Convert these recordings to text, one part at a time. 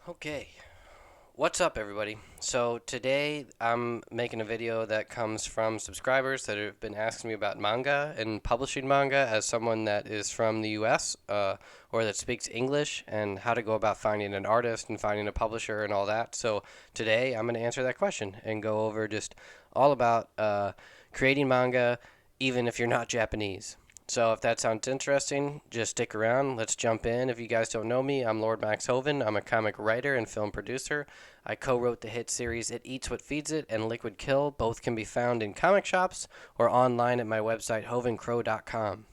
Okay, what's up, everybody? So, today I'm making a video that comes from subscribers that have been asking me about manga and publishing manga as someone that is from the US or that speaks English and how to go about finding an artist and finding a publisher and all that. So, today I'm going to answer that question and go over just all about creating manga, even if you're not Japanese. So if that sounds interesting, just stick around. Let's jump in. If you guys don't know me, I'm Lord Max Hoven. I'm a comic writer and film producer. I co-wrote the hit series It Eats What Feeds It and Liquid Kill. Both can be found in comic shops or online at my website hovencrow.com.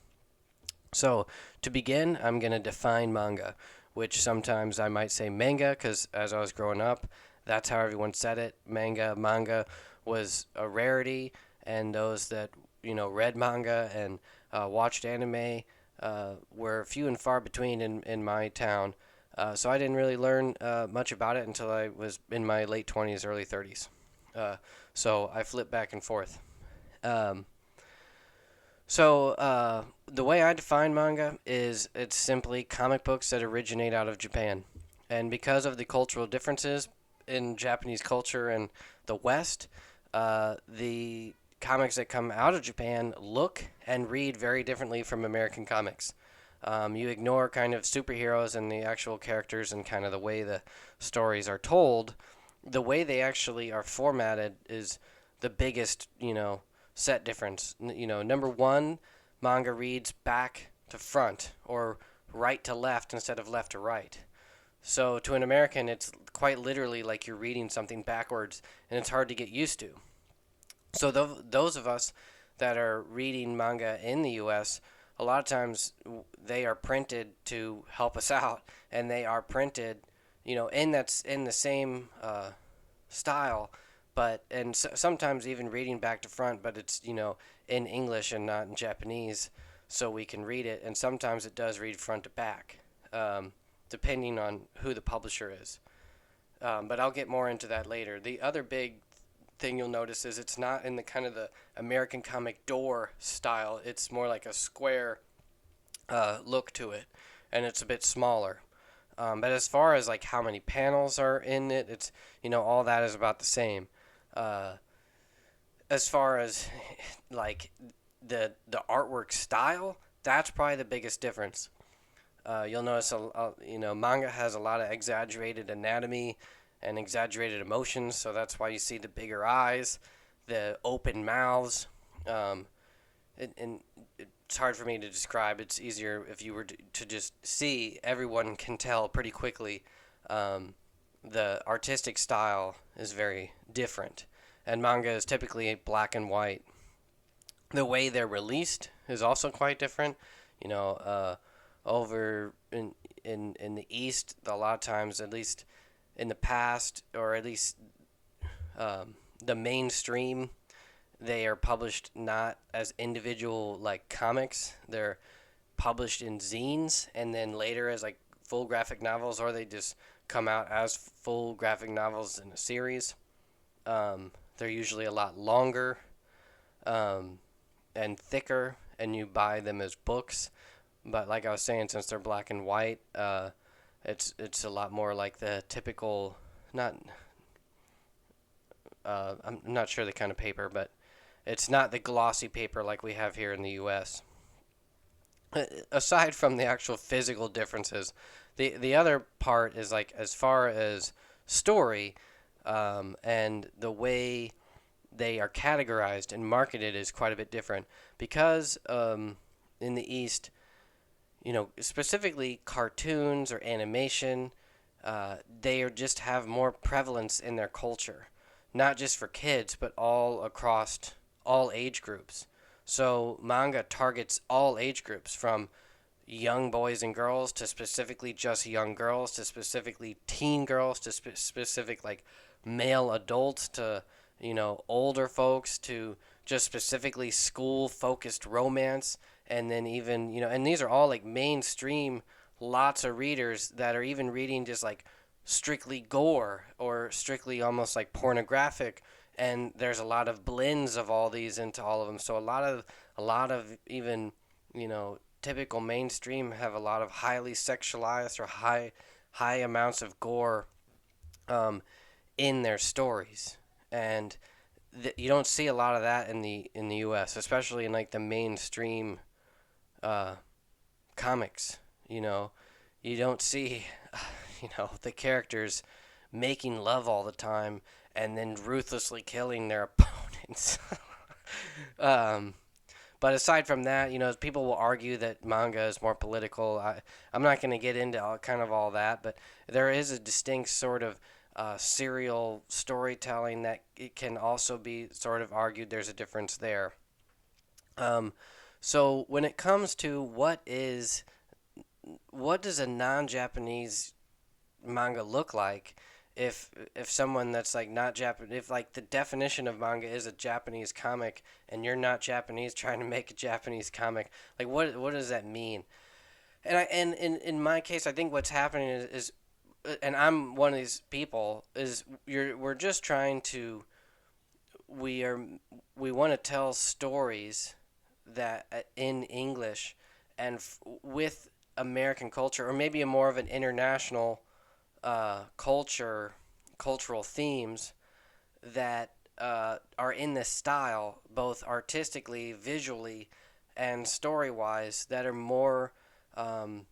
So, to begin, I'm going to define manga, which sometimes I might say manga because as I was growing up, that's how everyone said it. Manga was a rarity, and those that read manga and watched anime were few and far between in my town. So I didn't really learn much about it until I was in my late 20s, early 30s. So I flipped back and forth. Um, so the way I define manga is it's simply comic books that originate out of Japan. And because of the cultural differences in Japanese culture and the West, the comics that come out of Japan look and read very differently from American comics. You ignore kind of superheroes and the actual characters and kind of the way the stories are told. The way they actually are formatted is the biggest, set difference. Number one, manga reads back to front or right to left instead of left to right. So to an American, it's quite literally like you're reading something backwards, and it's hard to get used to. So those of us that are reading manga in the U.S., a lot of times they are printed to help us out, and they are printed, in the same style, but and sometimes even reading back to front, but it's in English and not in Japanese, so we can read it. And sometimes it does read front to back, depending on who the publisher is. But I'll get more into that later. The other big thing you'll notice is it's not in the kind of the American comic door style. It's more like a square look to it, and it's a bit smaller. But as far as like how many panels are in it, it's all that is about the same. Uh, as far as like the artwork style, that's probably the biggest difference. You'll notice manga has a lot of exaggerated anatomy and exaggerated emotions, so that's why you see the bigger eyes, the open mouths. Um, and it's hard for me to describe. It's easier if you were to just see. Everyone can tell pretty quickly. Um, the artistic style is very different, and manga is typically black and white. The way they're released is also quite different. You know, over in the East, a lot of times, at least in the past, or at least the mainstream, they are published not as individual like comics. They're published in zines and then later as like full graphic novels, or they just come out as full graphic novels in a series. They're usually a lot longer um, and thicker, and you buy them as books. But like I was saying, since they're black and white, it's a lot more like the typical, not I'm not sure the kind of paper, but it's not the glossy paper like we have here in the U.S. Aside from the actual physical differences, the other part is like as far as story and the way they are categorized and marketed is quite a bit different because in the East, specifically cartoons or animation, they are just have more prevalence in their culture, not just for kids, but all across all age groups. So manga targets all age groups from young boys and girls to specifically just young girls to specifically teen girls to specific like male adults to older folks to just specifically school focused romance, and then even and these are all like mainstream, lots of readers that are even reading just like strictly gore or strictly almost like pornographic, and there's a lot of blends of all these into all of them. So a lot of even typical mainstream have a lot of highly sexualized or high amounts of gore um, in their stories, and you don't see a lot of that in the U.S., especially in like the mainstream uh, comics. You know, you don't see the characters making love all the time and then ruthlessly killing their opponents. um, but aside from that, people will argue that manga is more political. I'm not going to get into kind of all that, but there is a distinct sort of serial storytelling that it can also be sort of argued there's a difference there. Um, so when it comes to what does a non-Japanese manga look like, if someone that's like not Japanese, if like the definition of manga is a Japanese comic and you're not Japanese trying to make a Japanese comic, like what does that mean? And in my case, I think what's happening is and I'm one of these people, is we're just trying to we are we want to tell stories that in English and with American culture, or maybe a more of an international cultural themes that are in this style, both artistically, visually, and story wise, that are more um,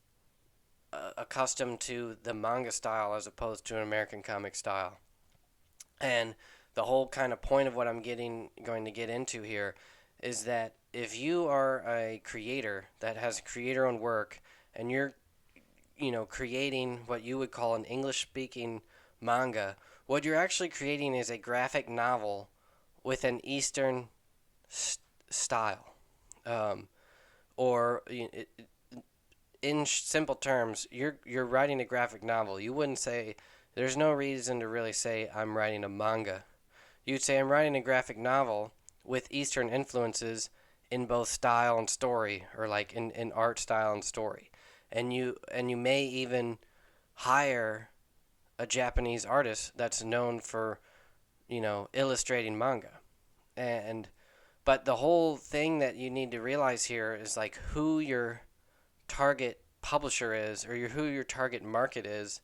accustomed to the manga style as opposed to an American comic style. And the whole kind of point of what I'm going to get into here is that if you are a creator that has creator owned work and you're creating what you would call an English speaking manga, what you're actually creating is a graphic novel with an Eastern style. Um, or in simple terms, you're writing a graphic novel. You wouldn't say, there's no reason to really say I'm writing a manga. You'd say I'm writing a graphic novel with Eastern influences in both style and story, or like in art style and story. And you may even hire a Japanese artist that's known for, illustrating manga. And but the whole thing that you need to realize here is like who your target publisher is, or who your target market is,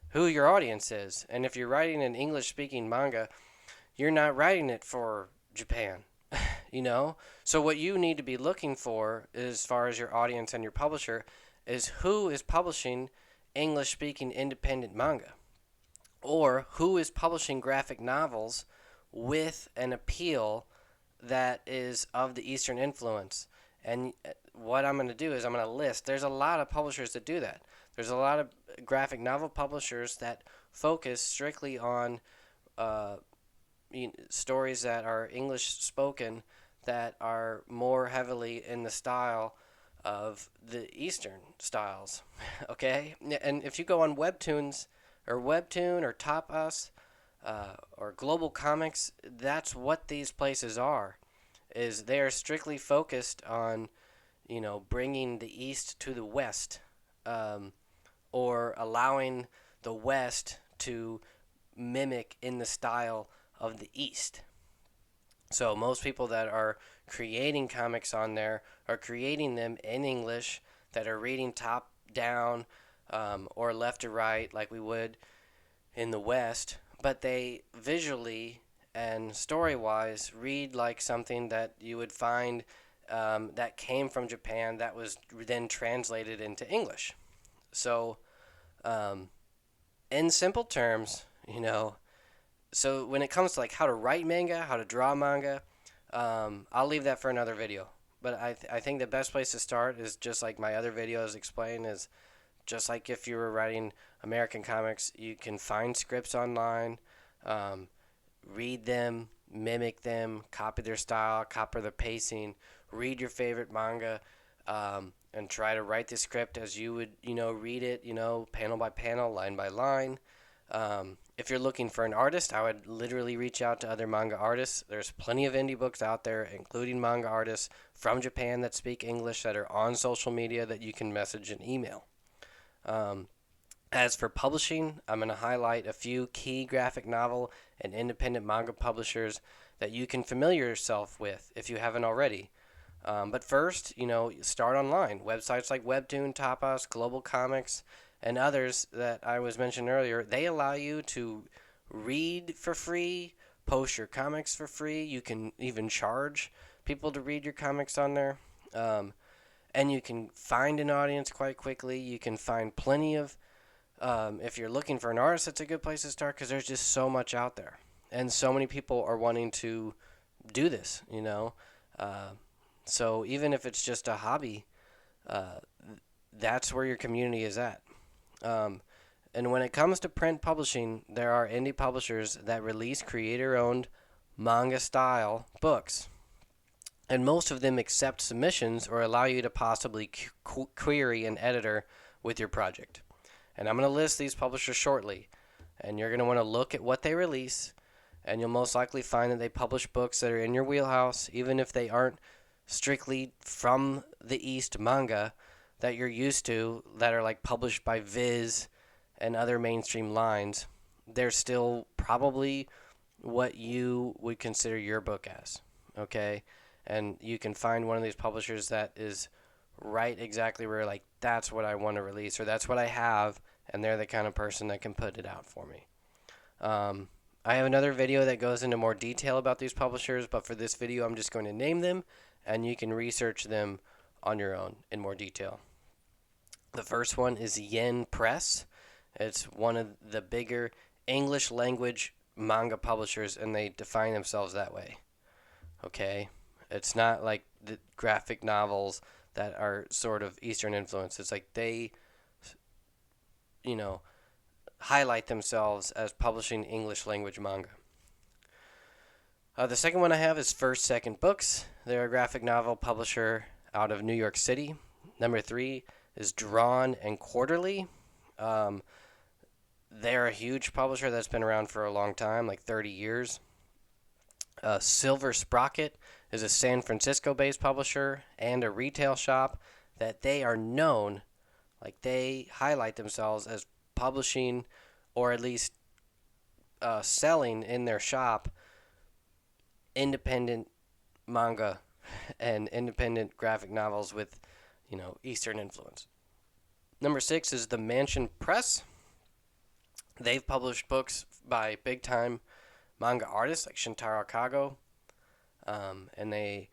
who your audience is. And if you're writing an English speaking manga, you're not writing it for Japan. you know? So what you need to be looking for, as far as your audience and your publisher, is who is publishing English speaking independent manga, or who is publishing graphic novels with an appeal that is of the Eastern influence. And what I'm going to do is I'm going to list, there's a lot of publishers that do that. There's a lot of graphic novel publishers that focus strictly on uh, stories that are English spoken, that are more heavily in the style of the Eastern styles. Okay? And if you go on Webtoons, or Webtoon, or Tapas, or Global Comics, that's what these places are. Is they are strictly focused on, bringing the East to the West, or allowing the West to mimic in the style of the East. So most people that are creating comics on there are creating them in English, that are reading top down, or left to right like we would in the West, but they visually and story wise read like something that you would find that came from Japan, that was then translated into English. So, um, in simple terms, so when it comes to like how to write manga, how to draw manga, I'll leave that for another video. But I think the best place to start is just like my other videos explain, is just like if you were writing American comics, you can find scripts online, um, read them, mimic them, copy their style, copy their pacing, read your favorite manga, and try to write the script as you would, read it, panel by panel, line by line. If you're looking for an artist, I would literally reach out to other manga artists. There's plenty of indie books out there, including manga artists from Japan that speak English, that are on social media, that you can message and email. Um, as for publishing, I'm going to highlight a few key graphic novel and independent manga publishers that you can familiar yourself with if you haven't already. But first, start online. Websites like Webtoon, Tapas, Global Comics, and others that I was mentioned earlier, they allow you to read for free, post your comics for free. You can even charge people to read your comics on there. And you can find an audience quite quickly. You can find plenty of, if you're looking for an artist, that's a good place to start because there's just so much out there. And so many people are wanting to do this, you know. Uh, so even if it's just a hobby, uh, that's where your community is at. Um, and when it comes to print publishing, there are indie publishers that release creator owned manga style books. And most of them accept submissions or allow you to possibly query an editor with your project. And I'm going to list these publishers shortly. And you're going to want to look at what they release. And you'll most likely find that they publish books that are in your wheelhouse, even if they aren't strictly from the East manga that you're used to, that are like published by Viz and other mainstream lines. They're still probably what you would consider your book as. Okay? And you can find one of these publishers that is right exactly where, like, that's what I want to release, or that's what I have, and they're the kind of person that can put it out for me. I have another video that goes into more detail about these publishers, but for this video, I'm just going to name them, and you can research them on your own in more detail. The first one is Yen Press. It's one of the bigger English language manga publishers, and they define themselves that way. Okay? It's not like the graphic novels that are sort of Eastern influence. It's like they, highlight themselves as publishing English language manga. The second one I have is First Second Books. They're a graphic novel publisher out of New York City. Number 3 is Drawn and Quarterly. They're a huge publisher that's been around for a long time, like 30 years. Silver Sprocket is a San Francisco-based publisher and a retail shop that they are known, like they highlight themselves as publishing or at least selling in their shop independent manga and independent graphic novels with, Eastern influence. Number 6 is The Mansion Press. They've published books by big-time manga artists like Shintaro Kago, and they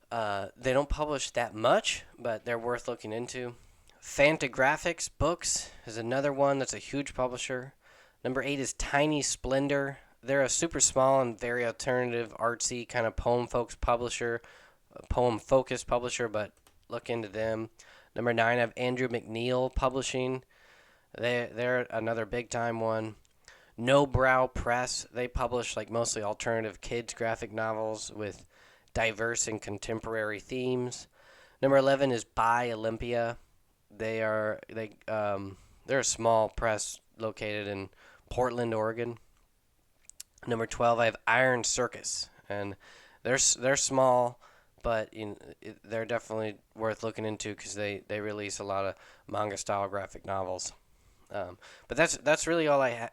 don't publish that much, but they're worth looking into. Fantagraphics Books is another one that's a huge publisher. Number 8 is Tiny Splendor. They're a super small and very alternative, artsy kind of poem-focused publisher, but look into them. Number 9, I have Andrew McNeil Publishing. They're another big-time one. No Brow Press. They publish like mostly alternative kids graphic novels with diverse and contemporary themes. Number 11 is By Olympia. They're a small press located in Portland, Oregon. Number 12, I have Iron Circus, and they're small, but they're definitely worth looking into because they release a lot of manga style graphic novels. But that's really all I have.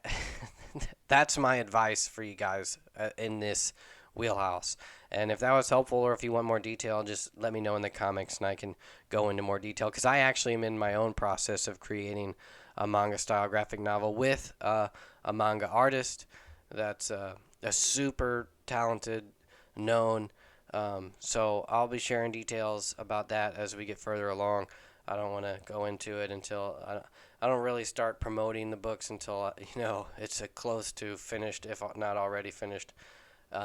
That's my advice for you guys in this wheelhouse. And if that was helpful, or if you want more detail, just let me know in the comments and I can go into more detail. Because I actually am in my own process of creating a manga style graphic novel with a manga artist that's a super talented, known. So I'll be sharing details about that as we get further along. I don't want to go into it until I don't really start promoting the books until it's a close to finished, if not already finished,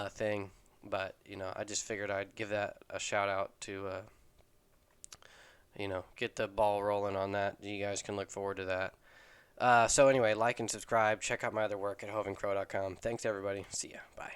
thing. But I just figured I'd give that a shout out to get the ball rolling on that. You guys can look forward to that. So anyway, like and subscribe. Check out my other work at hoveandcrow.com. Thanks everybody. See ya. Bye.